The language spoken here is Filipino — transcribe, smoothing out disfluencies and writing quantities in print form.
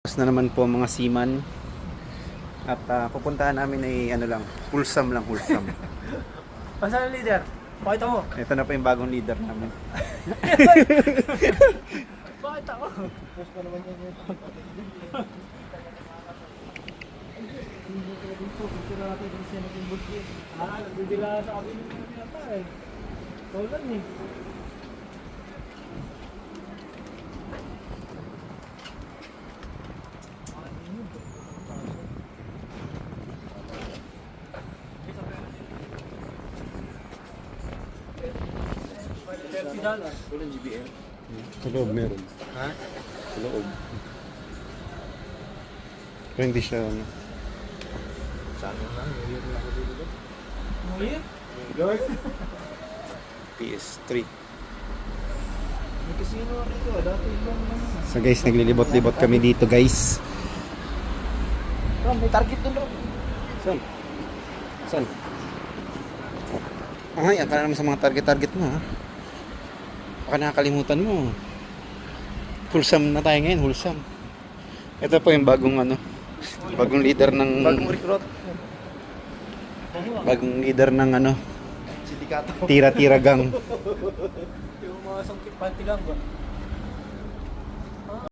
Tapos na naman po mga seaman. At pupuntahan namin ay ano lang, wholesome lang, wholesome. Pasan ang leader? Pakita mo. Ito na po yung bagong leader namin. Pakita mo. Post pa naman yan. Picture natin kung siya naging budget. Nagbibila sa kabili ng pinata eh. Tolan eh. Walang GBL. Sa loob meron. Ha? Sa loob. Pero hindi siya ano. Sana lang, ngayon lang ako dito. Ngayon? Lord. PS3. May casino rito, dati lang naman. So guys, naglilibot-libot kami dito guys. May target doon bro. Saan? Saan? Ay, akala naman sa mga target-target mo ha. Baka nakakalimutan mo. Wholesome na tayo ngayon, wholesome. Ito po yung bagong ano, bagong leader ng Bagong recruit. bagong leader ng ano, Sindikato. tira-tira gang. Yung mga sangkip panty lang ba?